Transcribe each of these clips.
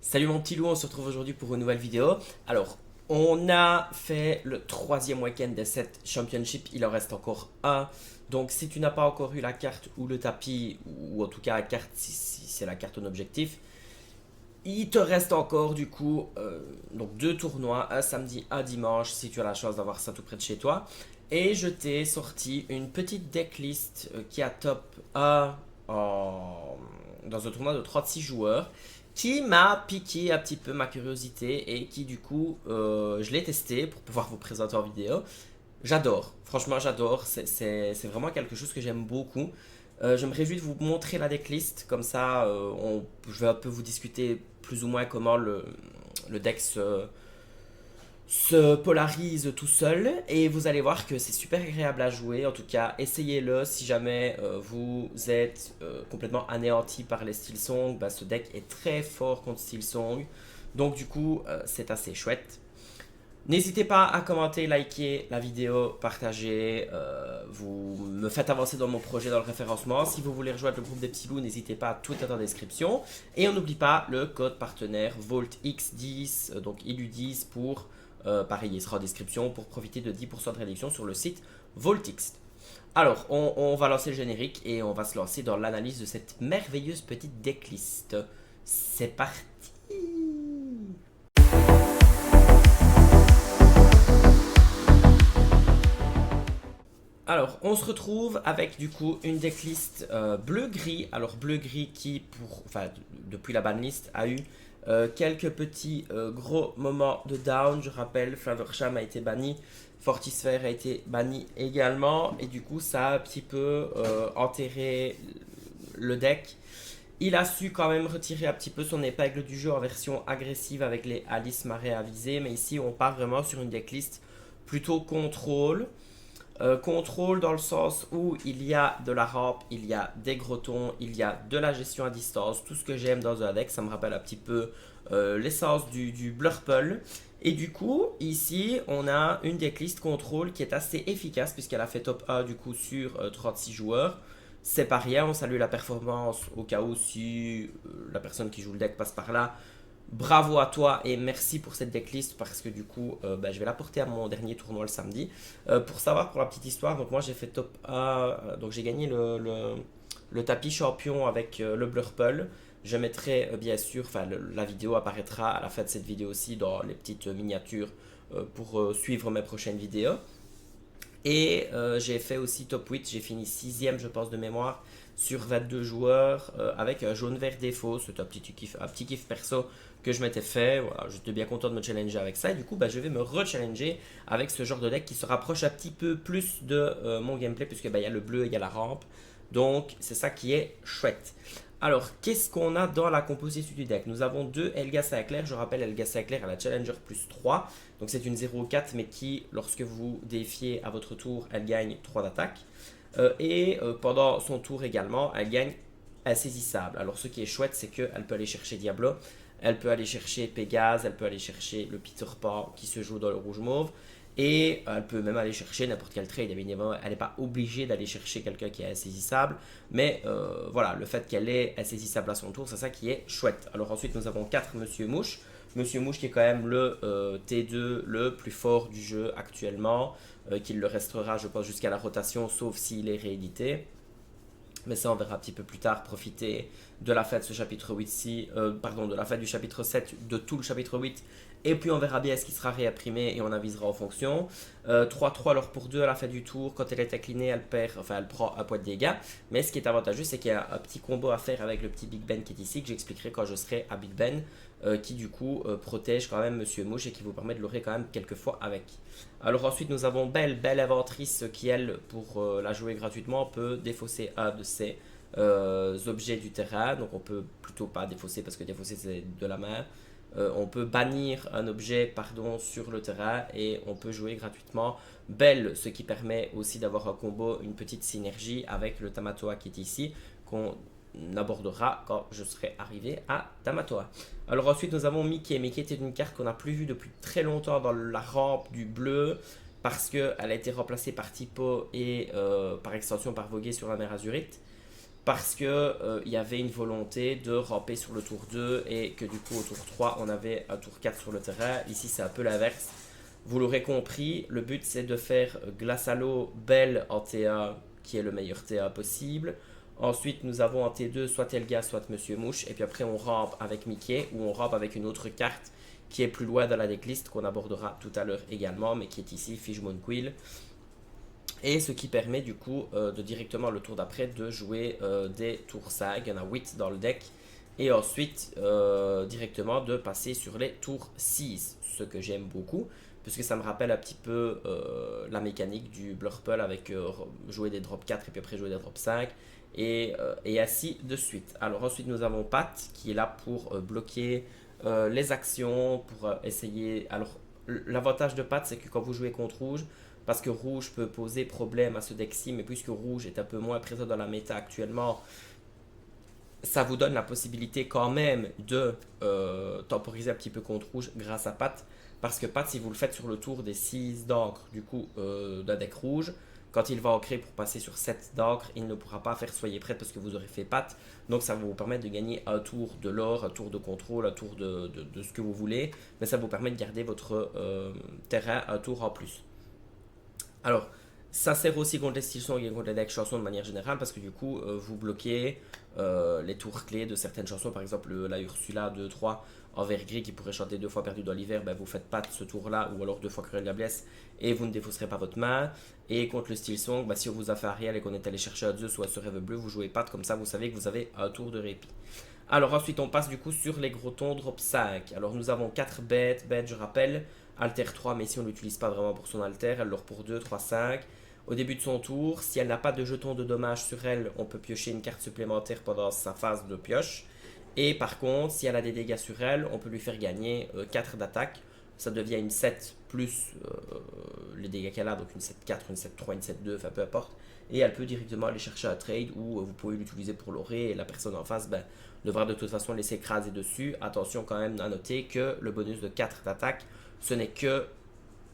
Salut mon petit loup, on se retrouve aujourd'hui pour une nouvelle vidéo. Alors, on a fait le troisième week-end des 7 championships, il en reste encore un. Donc si tu n'as pas encore eu la carte ou le tapis, ou en tout cas la carte si c'est la carte en objectif, il te reste encore du coup donc deux tournois, un samedi, un dimanche, si tu as la chance d'avoir ça tout près de chez toi. Et je t'ai sorti une petite decklist qui a top 1 dans un tournoi de 36 joueurs qui m'a piqué un petit peu ma curiosité et qui du coup je l'ai testé pour pouvoir vous présenter en vidéo. J'adore, franchement j'adore, c'est vraiment quelque chose que j'aime beaucoup. Je me réjouis de vous montrer la decklist, comme ça je vais un peu vous discuter plus ou moins comment le deck se polarise tout seul et vous allez voir que c'est super agréable à jouer. En tout cas, essayez-le si jamais vous êtes complètement anéanti par les Steel Song. Bah, ce deck est très fort contre Steel Song, donc du coup c'est assez chouette. N'hésitez pas à commenter, liker la vidéo, partager, vous me faites avancer dans mon projet dans le référencement. Si vous voulez rejoindre le groupe des petits loups, n'hésitez pas, tout est en description. Et on n'oublie pas le code partenaire VoltX10, donc ILU10 pour, pareil, il sera en description pour profiter de 10% de réduction sur le site VoltX. Alors, on va lancer le générique et on va se lancer dans l'analyse de cette merveilleuse petite decklist. C'est parti! Alors, on se retrouve avec du coup une decklist bleu-gris. Alors, bleu-gris qui, depuis la banlist, a eu quelques petits gros moments de down. Je rappelle, Flavorsham a été banni, Fortisphere a été banni également. Et du coup, ça a un petit peu enterré le deck. Il a su quand même retirer un petit peu son épingle du jeu en version agressive avec les Alice Marais avisés. Mais ici, on part vraiment sur une decklist plutôt contrôle. Contrôle dans le sens où il y a de la rampe, il y a des grotons, il y a de la gestion à distance, tout ce que j'aime dans un deck. Ça me rappelle un petit peu l'essence du Blurple. Et du coup, ici, on a une decklist contrôle qui est assez efficace puisqu'elle a fait top 1 du coup sur 36 joueurs. C'est pas rien, on salue la performance au cas où si la personne qui joue le deck passe par là. Bravo à toi et merci pour cette decklist parce que du coup je vais la porter à mon dernier tournoi le samedi. Pour savoir, pour la petite histoire, donc moi j'ai fait top 1, donc j'ai gagné le tapis champion avec le Blurple. Je mettrai bien sûr, la vidéo apparaîtra à la fin de cette vidéo aussi dans les petites miniatures pour suivre mes prochaines vidéos. Et j'ai fait aussi top 8, j'ai fini 6ème je pense de mémoire sur 22 joueurs avec un jaune-vert défaut. C'était un petit kiff perso que je m'étais fait. Voilà, j'étais bien content de me challenger avec ça. Et du coup, je vais me re-challenger avec ce genre de deck qui se rapproche un petit peu plus de mon gameplay puisque il y a le bleu et il y a la rampe. Donc c'est ça qui est chouette. Alors, qu'est-ce qu'on a dans la composition du deck? Nous avons deux Helga Sinclair. Je rappelle, Helga Sinclair a la Challenger plus 3. Donc c'est une 0,4 mais qui, lorsque vous défiez à votre tour, elle gagne 3 d'attaque. Pendant son tour également, elle gagne insaisissable. Alors ce qui est chouette, c'est qu'elle peut aller chercher Diablo, elle peut aller chercher Pégase, elle peut aller chercher le Peter Pan qui se joue dans le rouge mauve. Et elle peut même aller chercher n'importe quel trade. Évidemment, elle n'est pas obligée d'aller chercher quelqu'un qui est insaisissable. Mais voilà, le fait qu'elle est insaisissable à son tour, c'est ça qui est chouette. Alors ensuite, nous avons 4 Monsieur Mouche. Monsieur Mouche qui est quand même le T2 le plus fort du jeu actuellement. Qu'il le restera, je pense, jusqu'à la rotation, sauf s'il est réédité. Mais ça, on verra un petit peu plus tard. Profiter de la fin de ce chapitre 8-ci, pardon, de la fin du chapitre 7, de tout le chapitre 8. Et puis on verra bien ce qui sera réimprimé et on avisera en fonction. 3-3 alors pour 2 à la fin du tour. Quand elle est inclinée, elle perd, enfin elle prend un point de dégâts. Mais ce qui est avantageux, c'est qu'il y a un petit combo à faire avec le petit Big Ben qui est ici, que j'expliquerai quand je serai à Big Ben. Qui du coup protège quand même Monsieur Mouche et qui vous permet de l'orer quand même quelques fois avec. Alors ensuite nous avons Belle Inventrice qui elle pour la jouer gratuitement peut défausser un de ses objets du terrain. Donc on peut plutôt pas défausser parce que défausser c'est de la main. On peut bannir un objet pardon, sur le terrain et on peut jouer gratuitement Belle, ce qui permet aussi d'avoir un combo, une petite synergie avec le Tamatoa qui est ici, qu'on abordera quand je serai arrivé à Tamatoa. Alors ensuite nous avons Mickey. Mickey était une carte qu'on n'a plus vue depuis très longtemps dans la rampe du bleu parce qu'elle a été remplacée par Typo et par extension par Voguer sur la mer Azurite. parce que il y avait une volonté de ramper sur le tour 2 et que du coup au tour 3 on avait un tour 4 sur le terrain. Ici c'est un peu l'inverse. Vous l'aurez compris, le but c'est de faire Glace à l'eau Belle en T1 qui est le meilleur T1 possible. Ensuite nous avons en T2 soit Elga soit Monsieur Mouche et puis après on rampe avec Mickey ou on rampe avec une autre carte qui est plus loin dans la decklist qu'on abordera tout à l'heure également mais qui est ici Fishbone Quill. Et ce qui permet du coup de directement le tour d'après de jouer des tours 5, il y en a 8 dans le deck. Et ensuite directement de passer sur les tours 6, ce que j'aime beaucoup. Puisque ça me rappelle un petit peu la mécanique du Blurple avec jouer des drop 4 et puis après jouer des drop 5. Et ainsi de suite. Alors ensuite nous avons Pat qui est là pour bloquer les actions, pour essayer... Alors l'avantage de Pat c'est que quand vous jouez contre rouge, parce que rouge peut poser problème à ce deck-ci, mais puisque rouge est un peu moins présent dans la méta actuellement, ça vous donne la possibilité quand même de temporiser un petit peu contre rouge grâce à Pat. Parce que Pat, si vous le faites sur le tour des 6 d'encre du coup d'un deck rouge, quand il va ancrer pour passer sur 7 d'encre, il ne pourra pas faire soyez prête parce que vous aurez fait Pat. Donc ça va vous permettre de gagner un tour de l'or, un tour de contrôle, un tour de ce que vous voulez. Mais ça vous permet de garder votre terrain un tour en plus. Alors, ça sert aussi contre les Steelsong et contre les decks chansons de manière générale parce que du coup, vous bloquez les tours clés de certaines chansons. Par exemple, la Ursula 2-3 en vert gris qui pourrait chanter 2 fois perdu dans l'hiver. Ben, vous faites pas de ce tour-là ou alors 2 fois Cruel Diablesse et vous ne défausserez pas votre main. Et contre le Steelsong, ben, si on vous a fait Ariel et qu'on est allé chercher un Zeus ou un ce rêve bleu, vous jouez pas comme ça, vous savez que vous avez un tour de répit. Alors ensuite on passe du coup sur les gros tons drop 5. Alors nous avons 4 bêtes, je rappelle, alter 3 mais si on ne l'utilise pas vraiment pour son alter, elle l'aura pour 2, 3, 5. Au début de son tour, si elle n'a pas de jeton de dommage sur elle, on peut piocher une carte supplémentaire pendant sa phase de pioche. Et par contre, si elle a des dégâts sur elle, on peut lui faire gagner 4 d'attaque. Ça devient une 7 plus les dégâts qu'elle a, donc une 7-4, une 7-3, une 7-2, enfin peu importe. Et elle peut directement aller chercher un trade où vous pouvez l'utiliser pour l'aurer et la personne en face devra de toute façon laisser écraser dessus. Attention quand même à noter que le bonus de 4 d'attaque, ce n'est que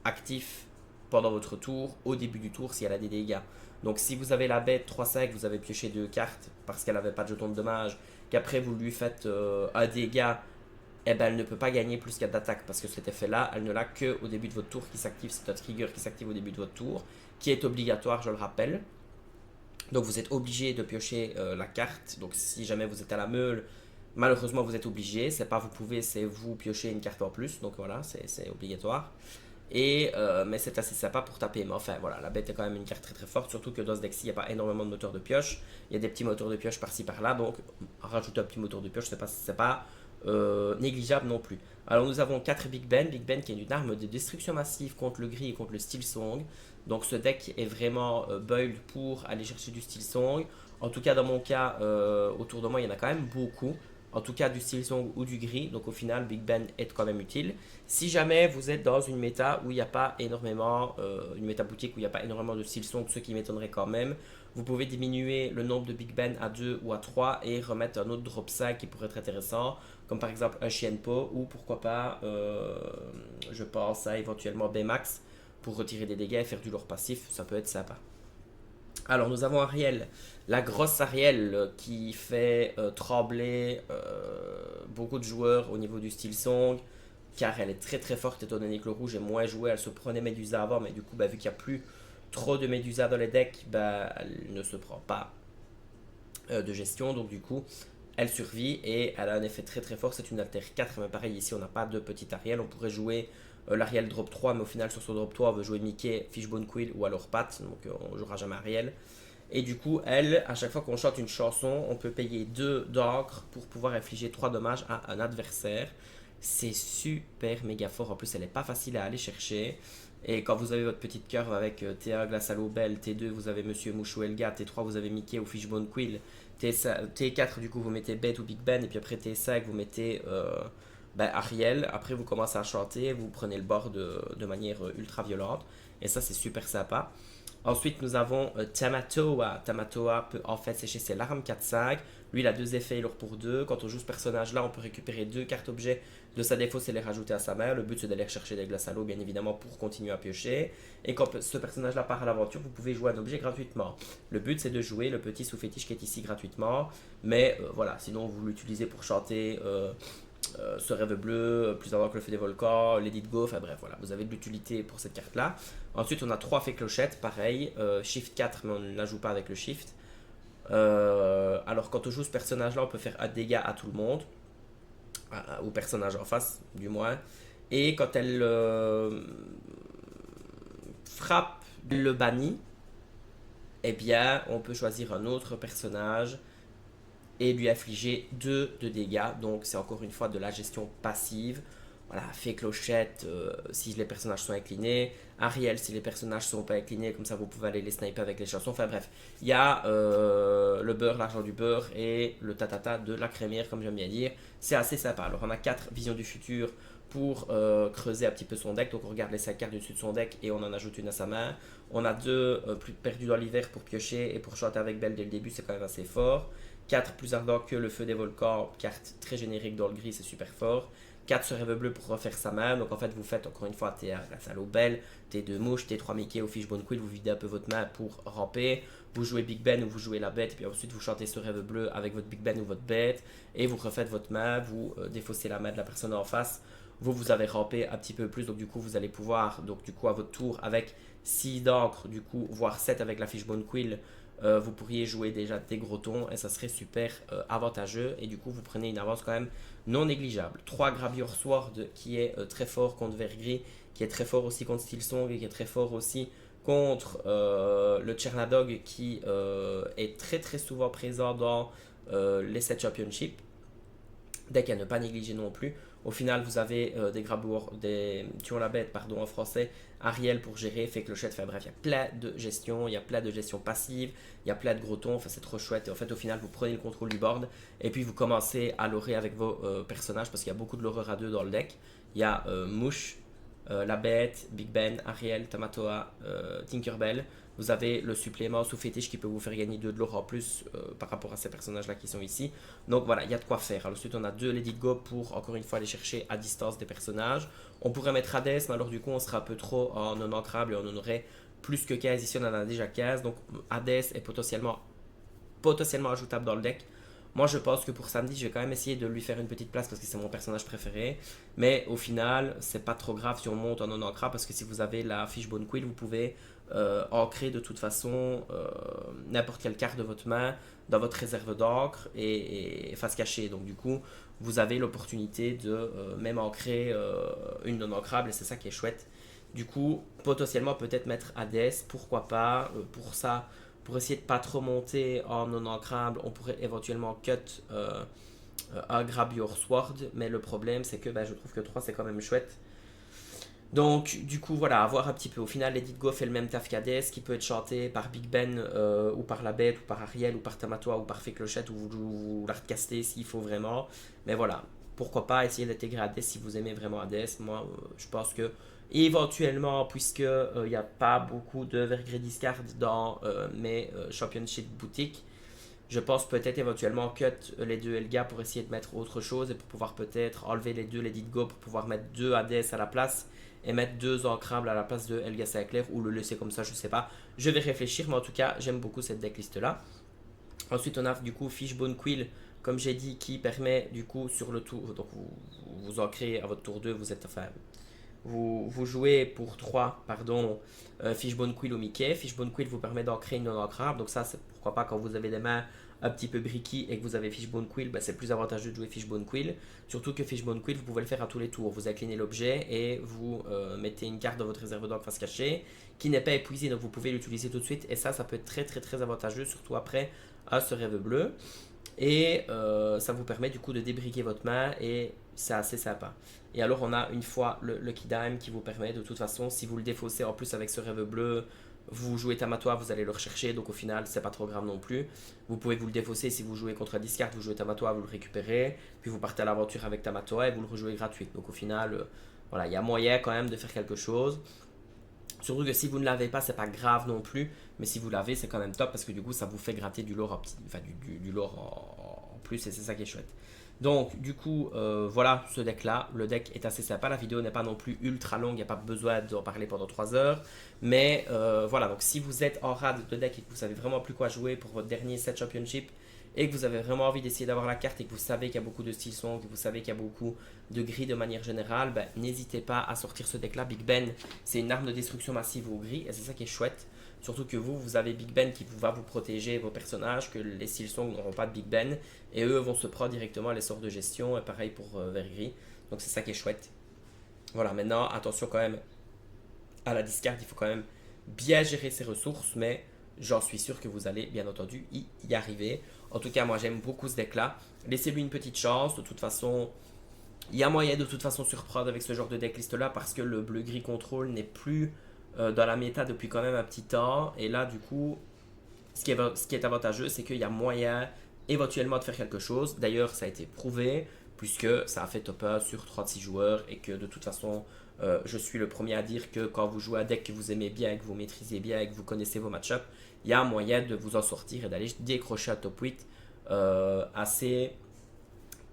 actif pendant votre tour, au début du tour si elle a des dégâts. Donc si vous avez la bête 3-5, vous avez pioché 2 cartes parce qu'elle n'avait pas de jeton de dommage, qu'après vous lui faites un dégât, eh ben, elle ne peut pas gagner plus 4 d'attaque parce que cet effet-là, elle ne l'a que au début de votre tour qui s'active. C'est un trigger qui s'active au début de votre tour, qui est obligatoire, je le rappelle. Donc vous êtes obligé de piocher la carte. Donc si jamais vous êtes à la meule, malheureusement vous êtes obligé. C'est pas vous pouvez, c'est vous piocher une carte en plus. Donc voilà, c'est obligatoire. Mais c'est assez sympa pour taper. Mais enfin voilà, la bête est quand même une carte très très forte. Surtout que dans ce deck-ci, il n'y a pas énormément de moteurs de pioche. Il y a des petits moteurs de pioche par-ci par-là. Donc rajouter un petit moteur de pioche, c'est pas négligeable non plus. Alors nous avons 4 Big Ben. Big Ben qui est une arme de destruction massive contre le gris et contre le Steel Song. Donc ce deck est vraiment build pour aller chercher du Steel Song. En tout cas dans mon cas, autour de moi il y en a quand même beaucoup. En tout cas du Steel Song ou du gris. Donc au final Big Ben est quand même utile. Si jamais vous êtes dans une méta où il n'y a pas énormément, une méta boutique où il n'y a pas énormément de Steel Song, ce qui m'étonnerait quand même, vous pouvez diminuer le nombre de Big Ben à 2 ou à 3 et remettre un autre drop 5 qui pourrait être intéressant, comme par exemple un Shienpo ou pourquoi pas, je pense à éventuellement Baymax pour retirer des dégâts et faire du lourd passif, ça peut être sympa. Alors nous avons Ariel, la grosse Ariel qui fait trembler beaucoup de joueurs au niveau du Steel Song, car elle est très très forte étant donné que le rouge est moins joué, elle se prenait Medusa avant, mais du coup vu qu'il n'y a plus trop de Medusa dans les decks, elle ne se prend pas de gestion, donc du coup elle survit et elle a un effet très très fort, c'est une alter 4, mais pareil ici on n'a pas de petite Ariel, on pourrait jouer l'Ariel drop 3, mais au final sur son drop 3 on veut jouer Mickey, Fishbone Quill ou alors Pat, donc on jouera jamais Ariel. Et du coup, elle, à chaque fois qu'on chante une chanson, on peut payer 2 d'encre pour pouvoir infliger 3 dommages à un adversaire. C'est super méga fort. En plus, elle n'est pas facile à aller chercher. Et quand vous avez votre petite curve avec T1, Glace à l'eau Belle, T2, vous avez Monsieur Mouchou Elga, T3, vous avez Mickey ou Fishbone Quill, T4, du coup, vous mettez Bête ou Big Ben, et puis après T5, vous mettez ben, Ariel, après vous commencez à chanter, vous prenez le bord de manière ultra violente. Et ça, c'est super sympa. Ensuite, nous avons Tamatoa. Tamatoa peut en fait sécher ses larmes 4-5. Lui, il a deux effets, il lourd pour deux. Quand on joue ce personnage-là, on peut récupérer deux cartes objets de sa défausse et les rajouter à sa main. Le but, c'est d'aller chercher des glaces à l'eau, bien évidemment, pour continuer à piocher. Et quand ce personnage-là part à l'aventure, vous pouvez jouer un objet gratuitement. Le but, c'est de jouer le petit sous-fétiche qui est ici gratuitement. Mais voilà, sinon, vous l'utilisez pour chanter ce rêve bleu, plus avant que le feu des volcans, Lady Go, enfin bref, voilà, vous avez de l'utilité pour cette carte-là. Ensuite, on a 3 fées clochettes, pareil, Shift 4, mais on ne la joue pas avec le Shift. Alors, quand on joue ce personnage-là, on peut faire un dégât à tout le monde, au personnage en face, du moins. Et quand elle frappe le banni, eh bien, on peut choisir un autre personnage et lui infliger 2 de dégâts. Donc c'est encore une fois de la gestion passive. Voilà, fée clochette si les personnages sont inclinés, Ariel si les personnages sont pas inclinés, comme ça vous pouvez aller les sniper avec les chansons. Enfin bref, il y a le beurre, l'argent du beurre et le tatata de la crémière, comme j'aime bien dire. C'est assez sympa. Alors on a 4 visions du futur pour creuser un petit peu son deck. Donc on regarde les 5 cartes du dessus de son deck et on en ajoute une à sa main. On a 2 plus perdus dans l'hiver pour piocher et pour chanter avec Belle dès le début, c'est quand même assez fort. 4 plus ardent que le feu des volcans, carte très générique dans le gris, c'est super fort. 4 ce rêve bleu pour refaire sa main. Donc en fait, vous faites encore une fois T à la salle aux belles, T2 mouches, T3 Mickey au Fishbone Quill, vous videz un peu votre main pour ramper. Vous jouez Big Ben ou vous jouez la bête, et puis ensuite vous chantez ce rêve bleu avec votre Big Ben ou votre bête, et vous refaites votre main, vous défaussez la main de la personne en face. Vous avez rampé un petit peu plus, donc du coup vous allez pouvoir, donc du coup à votre tour, avec 6 d'encre, du coup, voire 7 avec la Fishbone Quill, vous pourriez jouer déjà des gros tons et ça serait super avantageux et du coup vous prenez une avance quand même non négligeable. 3 Grabior Sword qui est très fort contre Vergris, qui est très fort aussi contre Steelsong et qui est très fort aussi contre le Chernadog qui est très très souvent présent dans les 7 championships. Deck à ne pas négliger non plus. Au final, vous avez des Grabours, des tuons la bête, pardon, en français, Ariel pour gérer, fait clochette, enfin bref, il y a plein de gestion, il y a plein de gestion passive, il y a plein de gros tons, enfin c'est trop chouette. Et en fait, au final, vous prenez le contrôle du board et puis vous commencez à lorer avec vos personnages parce qu'il y a beaucoup de loreurs à deux dans le deck. Il y a Mouche, la bête, Big Ben, Ariel, Tamatoa, Tinkerbell. Vous avez le supplément sous fétiche qui peut vous faire gagner 2 de l'or en plus par rapport à ces personnages-là qui sont ici. Donc voilà, il y a de quoi faire. Alors, ensuite, on a 2 Lady Go pour encore une fois aller chercher à distance des personnages. On pourrait mettre Hades, mais alors du coup, on sera un peu trop en non ancrable et on en aurait plus que 15. Ici, on en a déjà 15. Donc Hades est potentiellement ajoutable dans le deck. Moi, je pense que pour samedi, je vais quand même essayer de lui faire une petite place parce que c'est mon personnage préféré. Mais au final, c'est pas trop grave si on monte en non ancrable parce que si vous avez la Fishbone Quill, vous pouvez ancrer de toute façon n'importe quelle carte de votre main dans votre réserve d'encre et face cachée. Donc, du coup, vous avez l'opportunité de même ancrer une non ancrable et c'est ça qui est chouette. Du coup, potentiellement, peut-être mettre Hades, pourquoi pas, pour ça. Pour essayer de pas trop monter en non ancrable, on pourrait éventuellement cut un Grabior Sword, mais le problème c'est que je trouve que 3 c'est quand même chouette. Donc du coup voilà, à voir un petit peu. Au final, Edith Go fait le même taf qu'Hades, qui peut être chanté par Big Ben ou par la bête, ou par Ariel, ou par Tamatoa, ou par Fée Clochette, ou vous la recaster s'il faut vraiment. Mais voilà, pourquoi pas essayer d'intégrer Hades si vous aimez vraiment Hades. Moi je pense que éventuellement, puisque il n'y a pas beaucoup de Vergré Discard dans mes Championship boutiques, je pense peut-être éventuellement cut les 2 Elga pour essayer de mettre autre chose et pour pouvoir peut-être enlever les 2 Lady Go pour pouvoir mettre 2 Hades à la place et mettre 2 ancrables à la place de Elga Sinclair ou le laisser comme ça, je sais pas. Je vais réfléchir, mais en tout cas, j'aime beaucoup cette decklist là. Ensuite, on a du coup Fishbone Quill, comme j'ai dit, qui permet du coup sur le tour, donc vous ancrez à votre tour 2, vous êtes enfin vous jouez pour 3 pardon, Fishbone Quill ou Mickey. Fishbone Quill vous permet d'ancrer une non ancrable. Donc ça, c'est pourquoi pas quand vous avez des mains un petit peu bricky et que vous avez Fishbone Quill, c'est plus avantageux de jouer Fishbone Quill. Surtout que Fishbone Quill, vous pouvez le faire à tous les tours. Vous inclinez l'objet et vous mettez une carte dans votre réserve d'encre face cachée qui n'est pas épuisée, donc vous pouvez l'utiliser tout de suite. Et ça peut être très très très avantageux, surtout après ce rêve bleu. Et ça vous permet du coup de débriquer votre main et c'est assez sympa. Et alors on a une fois le Kidam qui vous permet de toute façon, si vous le défaussez en plus avec ce rêve bleu, vous jouez Tamatoa, vous allez le rechercher, donc au final, c'est pas trop grave non plus. Vous pouvez vous le défausser si vous jouez contre un discard, vous jouez Tamatoa, vous le récupérez, puis vous partez à l'aventure avec Tamatoa et vous le rejouez gratuit. Donc au final, voilà, il y a moyen quand même de faire quelque chose. Surtout que si vous ne l'avez pas, c'est pas grave non plus, mais si vous l'avez, c'est quand même top parce que du coup, ça vous fait gratter du lore, enfin du lore en plus et c'est ça qui est chouette. Donc, du coup, voilà ce deck-là. Le deck est assez sympa. La vidéo n'est pas non plus ultra longue. Il n'y a pas besoin d'en parler pendant 3 heures. Mais voilà, donc si vous êtes en rade de deck et que vous savez vraiment plus quoi jouer pour votre dernier set championship et que vous avez vraiment envie d'essayer d'avoir la carte et que vous savez qu'il y a beaucoup de style son, que vous savez qu'il y a beaucoup de gris de manière générale, ben, n'hésitez pas à sortir ce deck-là. Big Ben, c'est une arme de destruction massive au gris et c'est ça qui est chouette. Surtout que vous avez Big Ben qui va vous protéger vos personnages, que les Silsong n'auront pas de Big Ben, et eux vont se prendre directement les sorts de gestion, et pareil pour Vergris. Donc c'est ça qui est chouette. Voilà, maintenant, attention quand même à la discard, il faut quand même bien gérer ses ressources, mais j'en suis sûr que vous allez bien entendu y arriver. En tout cas, moi j'aime beaucoup ce deck-là. Laissez-lui une petite chance, de toute façon, il y a moyen de toute façon surprendre avec ce genre de decklist-là, parce que le bleu-gris contrôle n'est plus dans la méta depuis quand même un petit temps. Et là, du coup, ce qui est avantageux, c'est qu'il y a moyen éventuellement de faire quelque chose. D'ailleurs, ça a été prouvé, puisque ça a fait top 1 sur 36 joueurs, et que de toute façon, je suis le premier à dire que quand vous jouez un deck que vous aimez bien, que vous maîtrisez bien, et que vous connaissez vos match-ups, il y a moyen de vous en sortir et d'aller décrocher un top 8 assez,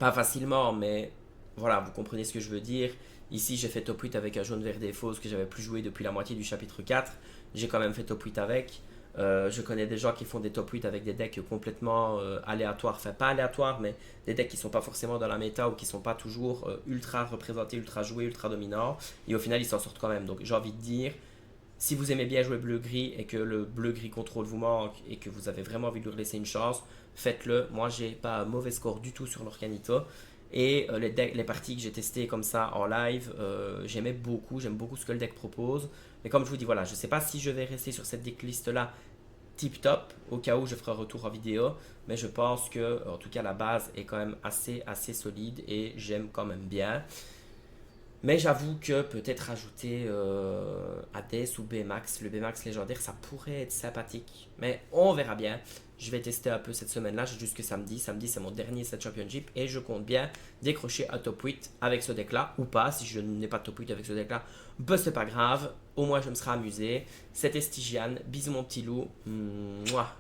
pas facilement, mais voilà, vous comprenez ce que je veux dire. Ici, j'ai fait top 8 avec un jaune vert des fausses que j'avais plus joué depuis la moitié du chapitre 4. J'ai quand même fait top 8 avec. Je connais des gens qui font des top 8 avec des decks complètement aléatoires. Enfin, pas aléatoires, mais des decks qui sont pas forcément dans la méta ou qui sont pas toujours ultra représentés, ultra joués, ultra dominants. Et au final, ils s'en sortent quand même. Donc, j'ai envie de dire, si vous aimez bien jouer bleu-gris et que le bleu-gris contrôle vous manque et que vous avez vraiment envie de lui laisser une chance, faites-le. Moi, j'ai pas un mauvais score du tout sur l'Organito. Et les parties que j'ai testées comme ça en live, j'aime beaucoup ce que le deck propose. Mais comme je vous dis, voilà, je ne sais pas si je vais rester sur cette decklist là tip top, au cas où je ferai un retour en vidéo. Mais je pense que, en tout cas, la base est quand même assez solide et j'aime quand même bien. Mais j'avoue que peut-être ajouter Hades ou Bmax, le Bmax légendaire, ça pourrait être sympathique. Mais on verra bien. Je vais tester un peu cette semaine-là, j'ai jusque samedi. Samedi, c'est mon dernier set championship et je compte bien décrocher un top 8 avec ce deck-là. Ou pas, si je n'ai pas de top 8 avec ce deck-là, bah c'est pas grave. Au moins, je me serai amusé. C'était Stygian. Bisous mon petit loup. Mouah.